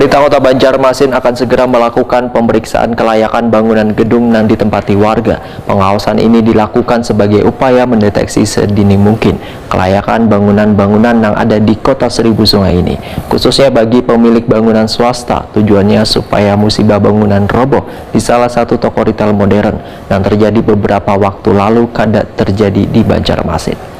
Pemerintah Kota Banjarmasin akan segera melakukan pemeriksaan kelayakan bangunan gedung yang ditempati warga. Pengawasan ini dilakukan sebagai upaya mendeteksi sedini mungkin kelayakan bangunan-bangunan yang ada di Kota Seribu Sungai ini, khususnya bagi pemilik bangunan swasta. Tujuannya supaya musibah bangunan roboh di salah satu toko retail modern yang terjadi beberapa waktu lalu kada terjadi di Banjarmasin.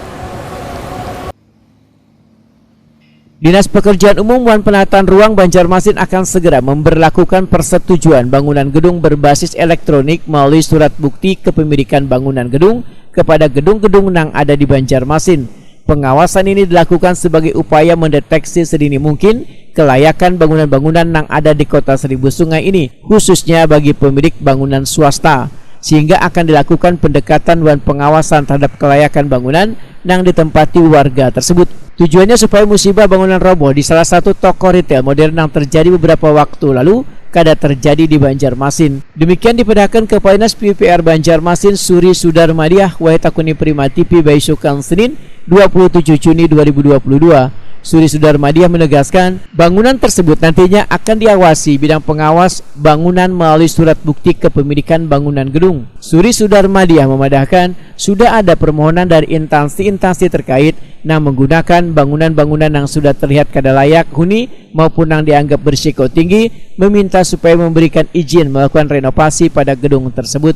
Dinas Pekerjaan Umum dan Penataan Ruang Banjarmasin akan segera memberlakukan persetujuan bangunan gedung berbasis elektronik melalui surat bukti kepemilikan bangunan gedung kepada gedung-gedung yang ada di Banjarmasin. Pengawasan ini dilakukan sebagai upaya mendeteksi sedini mungkin kelayakan bangunan-bangunan yang ada di Kota Seribu Sungai ini, khususnya bagi pemilik bangunan swasta, sehingga akan dilakukan pendekatan dan pengawasan terhadap kelayakan bangunan yang ditempati warga tersebut. Tujuannya supaya musibah bangunan roboh di salah satu toko retail modern yang terjadi beberapa waktu lalu kada terjadi di Banjarmasin. Demikian dipedahkan Kepala Dinas PUPR Banjarmasin Suri Sudarmadiah Wahitakuni Prima TV Baisukan Senin 27 Juni 2022. Suri Sudarmadiah menegaskan bangunan tersebut nantinya akan diawasi bidang pengawas bangunan melalui surat bukti kepemilikan bangunan gedung. Suri Sudarmadiah memadahkan sudah ada permohonan dari instansi-instansi terkait yang menggunakan bangunan-bangunan yang sudah terlihat kada layak huni maupun yang dianggap berisiko tinggi, meminta supaya memberikan izin melakukan renovasi pada gedung tersebut.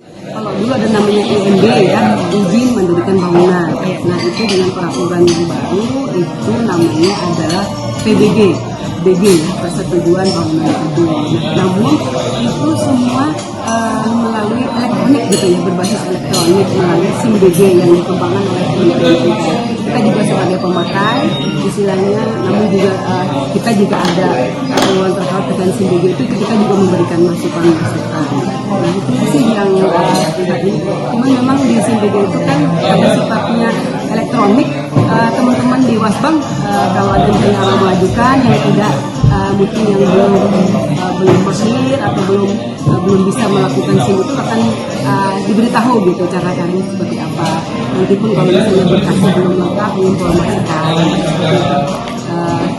Kalau dulu ada namanya IMB ya, izin mendirikan bangunan. Nah itu dengan peraturan yang baru itu namanya adalah PBG, persetujuan bangunan gedung. Namun itu semua melalui elektronik gitu ya, berbasis elektronik melalui SIM BG yang dikembangkan oleh Kementerian. Kita juga sebagai pemakai istilahnya, namun juga kita juga ada keperluan terkait dengan SIM BG itu kita juga memberikan masukan. Nah itu sih yang tadi. Cuman memang di SIM BG itu kan ada sifatnya elektronik. Teman-teman di Wasbang kalau ada yang mengajukan yang tidak mungkin yang belum mahir atau belum bisa melakukan SIM itu akan diberitahu gitu cara-caranya seperti apa. Meskipun kalau misalnya berkasnya belum lengkap diinformasikan.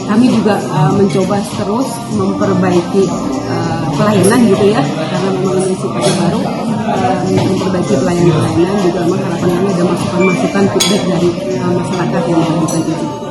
Kami juga mencoba terus memperbaiki pelayanan gitu ya, karena memang ini sifatnya baru, memperbaiki pelayanan juga memang harapan kami ada masukan-masukan feedback dari masyarakat yang membutuhkan itu.